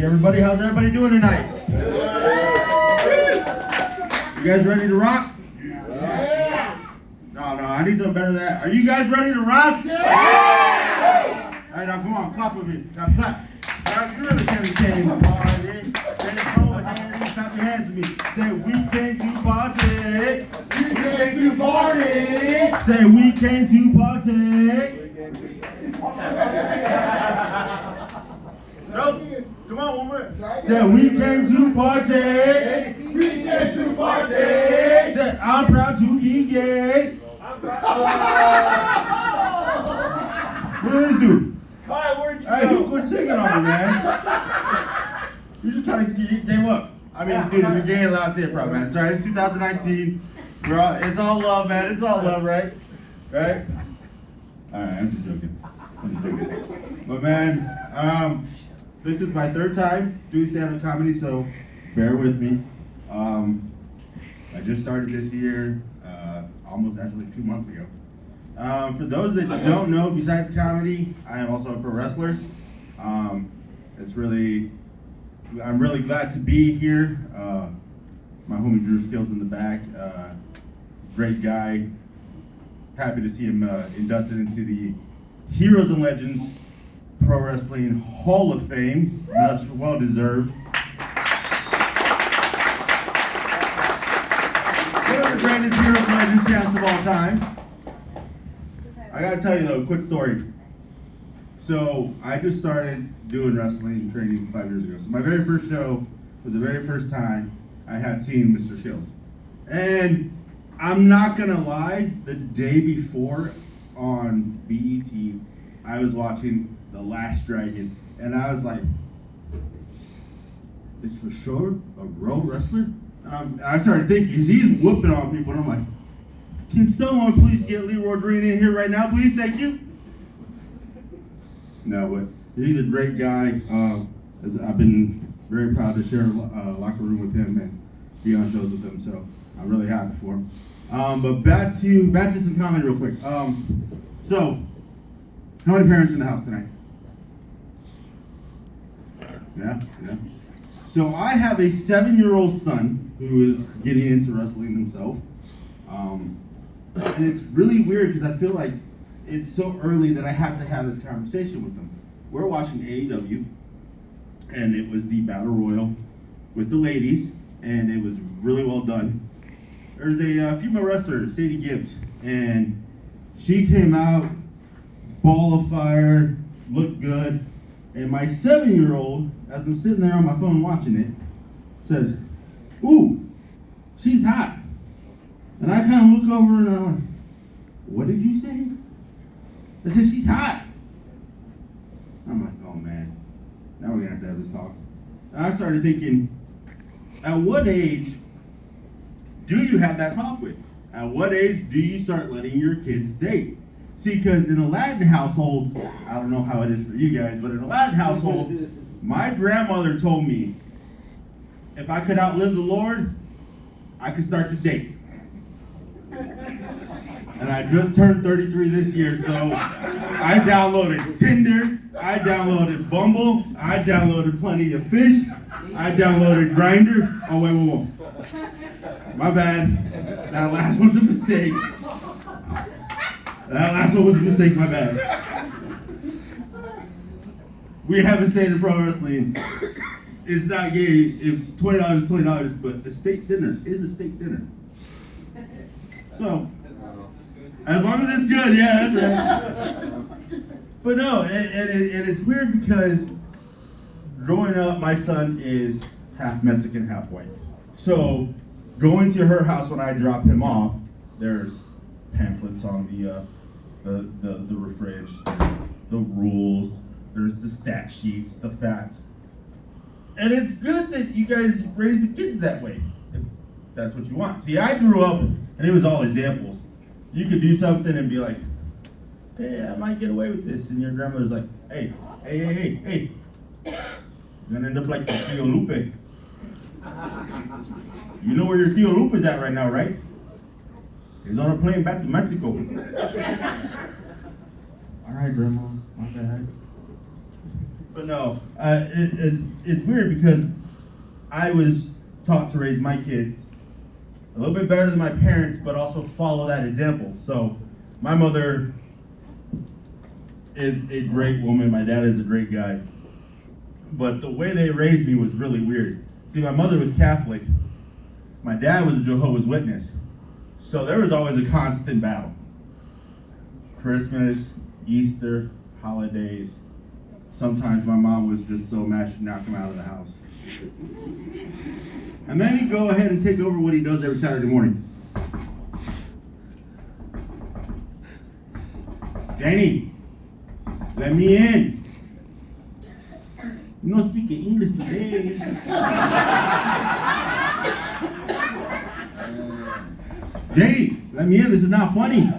everybody. How's everybody doing tonight? You guys ready to rock? No, I need something better than that. Are you guys ready to rock? All right, now come on, clap with me. Now clap. Now, you really came to party. Then go ahead and clap your hands with me. Say, we came to party. We came to party. Say, we came to party. Nope. Come on, one more. Say, we came to party. We came to party. Say, I'm proud to be gay. What did this do? Kyle, where'd you Hey, go? you quit singing on me, man. You just kind of gave up. I mean, dude, if you're gay, allowed to say it, bro, man. It's all right. It's 2019. It's all love, man. It's all love, right? Right? All right, I'm just joking. But man, this is my third time doing stand-up comedy, so bear with me. I just started this year, almost actually 2 months ago. For those that don't know, besides comedy, I am also a pro wrestler. I'm really glad to be here. My homie Drew Skills in the back, great guy. Happy to see him inducted into the Heroes and Legends Pro Wrestling Hall of Fame. Much well deserved. One of the greatest Heroes and Legends champs of all time. I gotta tell you though, quick story. So I just started doing wrestling training 5 years ago. So my very first show was the very first time I had seen Mr. Skills. And I'm not gonna lie, the day before on BET, I was watching The Last Dragon, and I was like, "Is for sure a real wrestler?" And I started thinking, he's whooping on people, and I'm like, "Can someone please get Leroy Green in here right now, please? Thank you." No, but he's a great guy. I've been very proud to share a locker room with him and be on shows with him, so I'm really happy for him. But back to some comedy real quick. So, how many parents in the house tonight? Yeah. So I have a 7-year-old son who is getting into wrestling himself. And it's really weird because I feel like it's so early that I have to have this conversation with him. We're watching AEW, and it was the Battle Royal with the ladies, and it was really well done. There's a female wrestler, Sadie Gibbs, and she came out, ball of fire, looked good, and my 7-year-old, as I'm sitting there on my phone watching it, says, "Ooh, she's hot." And I kind of look over and I'm like, "What did you say?" I said, "She's hot." I'm like, "Oh man, now we're gonna have this talk." And I started thinking, at what age do you have that talk with? At what age do you start letting your kids date? See, because in a Latin household, I don't know how it is for you guys, but in a Latin household, my grandmother told me if I could outlive the Lord, I could start to date. And I just turned 33 this year, so I downloaded Tinder, I downloaded Bumble, I downloaded Plenty of Fish, I downloaded Grindr. Oh, wait. My bad. That last one's a mistake. That last one was a mistake, my bad. We haven't stated pro wrestling. It's not gay if $20 is $20, but a steak dinner is a steak dinner. So, as long as it's good, yeah, that's right. But no, and it's weird because growing up, my son is half Mexican, half white. So, going to her house when I drop him off, there's pamphlets on the fridge, there's the rules, there's the stat sheets, the facts. And it's good that you guys raise the kids that way, if that's what you want. See, I grew up, and it was all examples. You could do something and be like, "Hey, I might get away with this," and your grandmother's like, hey, you're gonna end up like the Tío Lupe. You know where your Tío Lupe's at right now, right? He's on a plane back to Mexico. All right, Grandma, my bad. But no, it's weird because I was taught to raise my kids a little bit better than my parents, but also follow that example. So my mother is a great woman. My dad is a great guy. But the way they raised me was really weird. See, my mother was Catholic. My dad was a Jehovah's Witness. So there was always a constant battle. Christmas, Easter, holidays. Sometimes my mom was just so mad she'd knock him out of the house. And then he'd go ahead and take over what he does every Saturday morning. Janie, let me in. You don't speak English today. Janie, let me in. This is not funny.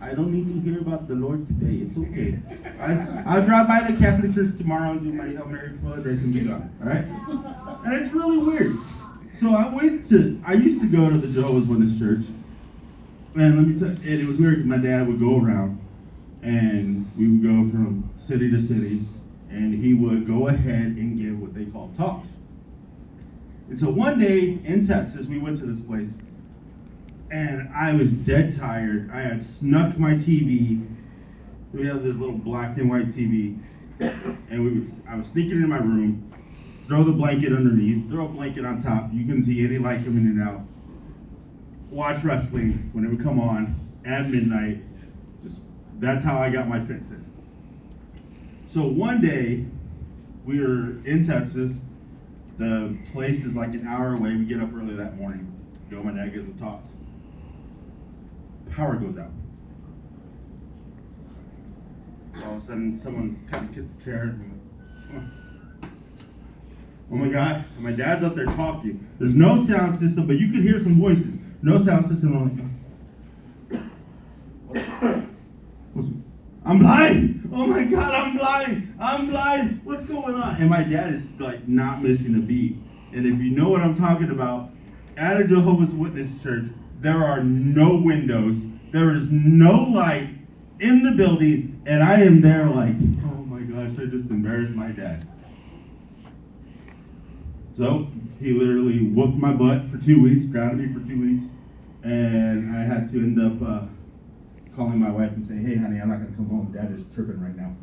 I don't need to hear about the Lord today. It's okay. I'll drop by the Catholic Church tomorrow and do my Hail Mary fundraiser and be gone. All right? And it's really weird. So I used to go to the Jehovah's Witness church. And let me tell you, it was weird because my dad would go around and we would go from city to city and he would go ahead and give what they call talks. And so one day in Texas, we went to this place and I was dead tired. I had snuck my TV. We had this little black and white TV. And I was sneaking into my room, throw the blanket underneath, throw a blanket on top. You couldn't see any light coming in and out. Watch wrestling when it would come on at midnight. That's how I got my fix in. So one day, we were in Texas. The place is like an hour away. We get up early that morning. Go, my dad gives them talks. Power goes out. All of a sudden, someone kind of kicked the chair. And oh my God, and my dad's up there talking. There's no sound system, but you could hear some voices. No sound system. I'm blind. Oh my God, I'm blind. I'm blind. What's going on? And my dad is like not missing a beat. And if you know what I'm talking about, at a Jehovah's Witness church, there are no windows. There is no light in the building. And I am there like, oh my gosh, I just embarrassed my dad. So he literally whooped my butt for 2 weeks, grounded me for 2 weeks. And I had to end up calling my wife and saying, hey, honey, I'm not going to come home. Dad is tripping right now.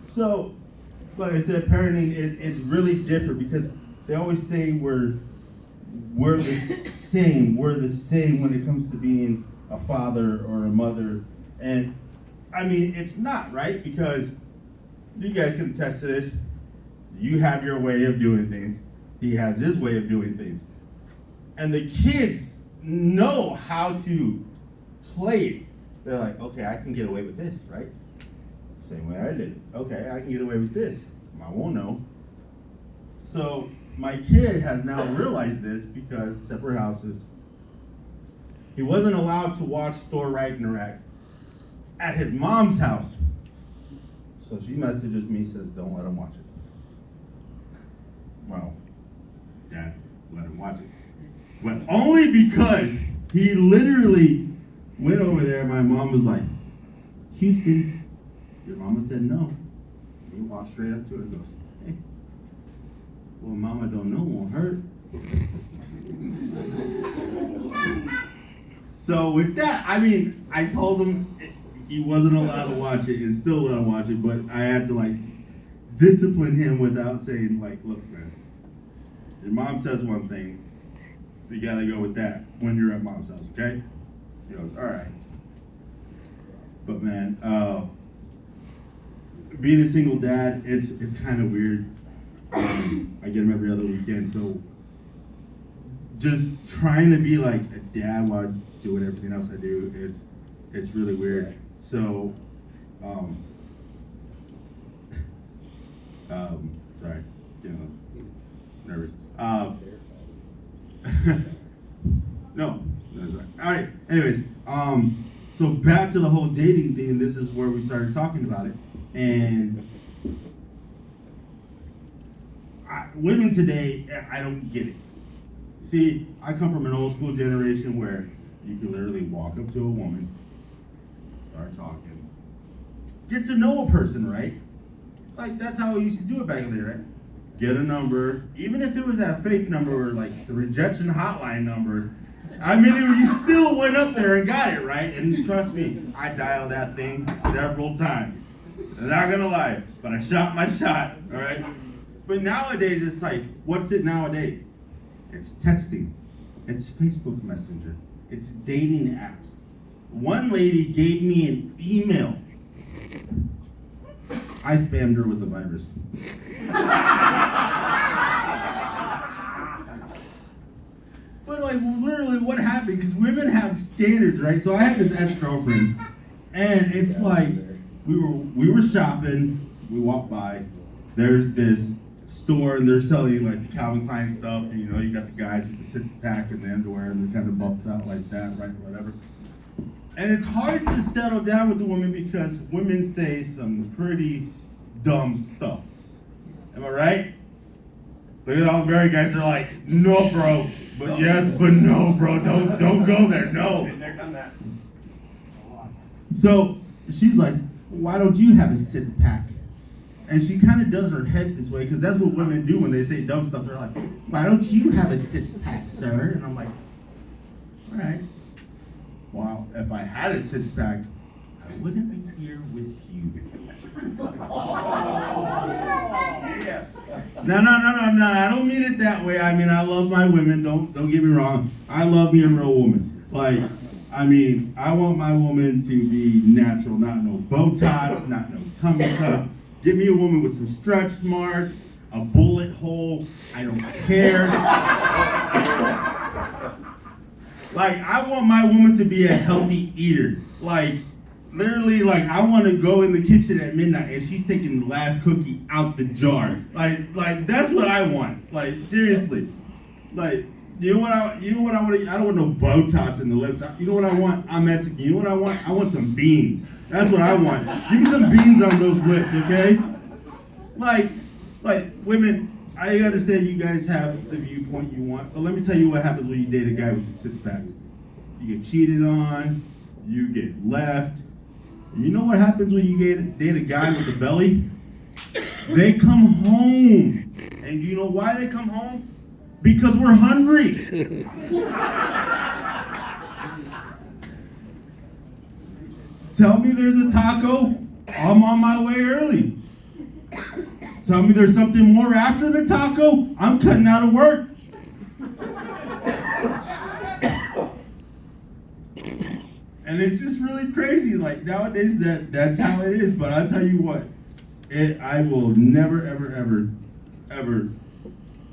So, like I said, parenting, it's really different because they always say we're the same. We're the same when it comes to being a father or a mother. And, I mean, it's not, right? Because you guys can attest to this. You have your way of doing things. He has his way of doing things. And the kids know how to play it. They're like, okay, I can get away with this, right? Same way I did it. Okay, I can get away with this. I won't know. So my kid has now realized this because separate houses. He wasn't allowed to watch Thor Ragnarok at his mom's house. So she messages me, says, don't let him watch it. Well, Dad, let him watch it. But only because he literally went over there and my mom was like, Houston, your mama said no. And he walked straight up to her and goes, hey, well, mama don't know, won't hurt. So with that, I mean, I told him he wasn't allowed to watch it and still let him watch it, but I had to like discipline him without saying like, look, man, your mom says one thing, you gotta go with that when you're at mom's house, okay? He goes, all right. But man, being a single dad, it's kind of weird. I get him every other weekend, so just trying to be like a dad while doing everything else I do, it's really weird. So, sorry, getting nervous. No, sorry. All right. Anyways, so back to the whole dating thing. This is where we started talking about it, and women today, I don't get it. See, I come from an old school generation where you can literally walk up to a woman, start talking. Get to know a person, right? Like, that's how we used to do it back in the day, right? Get a number, even if it was that fake number or like the rejection hotline number. I mean, you still went up there and got it, right? And trust me, I dialed that thing several times. I'm not gonna lie, but I shot my shot, all right? But nowadays, it's like, what's it nowadays? It's texting, it's Facebook Messenger, it's dating apps. One lady gave me an email. I spammed her with the virus. But like literally what happened, because women have standards, right? So I had this ex-girlfriend, and it's like we were shopping, we walked by, there's this store and they're selling like the Calvin Klein stuff, and, you know, you got the guys with the six-pack and the underwear and they're kind of buffed out like that, right? Whatever. And it's hard to settle down with the woman because women say some pretty dumb stuff. Am I right? Look at all the married guys, they're like, no, bro. But yes, but no, bro. Don't go there. No. Been there, done that. So she's like, why don't you have a six-pack? And she kind of does her head this way, because that's what women do when they say dumb stuff. They're like, why don't you have a six-pack, sir? And I'm like, all right. Well, if I had a six-pack, I wouldn't be here with you. Yes. No. I don't mean it that way. I mean, I love my women. Don't get me wrong. I love me a real woman. Like, I mean, I want my woman to be natural, not no Botox, not no tummy tuck. Give me a woman with some stretch marks, a bullet hole. I don't care. Like, I want my woman to be a healthy eater. Like, literally, like, I want to go in the kitchen at midnight and she's taking the last cookie out the jar. Like that's what I want. Like, seriously. Like, you know what I want? I don't want no Botox in the lips. You know what I want? I'm Mexican. You know what I want? I want some beans. That's what I want. Give me some beans on those lips, okay? Like women, I understand you guys have the viewpoint you want, but let me tell you what happens when you date a guy with a six-pack. You get cheated on, you get left. And you know what happens when you date a guy with a belly? They come home. And you know why they come home? Because we're hungry. Tell me there's a taco, I'm on my way early. Tell me there's something more after the taco, I'm cutting out of work. And it's just really crazy. Like, nowadays, that's how it is. But I'll tell you what, I will never, ever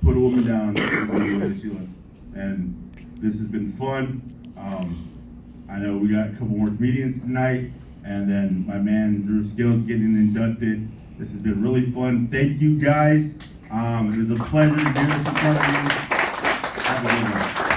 put a woman down the way that she was. And this has been fun. I know we got a couple more comedians tonight, and then my man Drew Skills getting inducted. This has been really fun. Thank you guys. It was a pleasure to do this in front of you. Have a good one.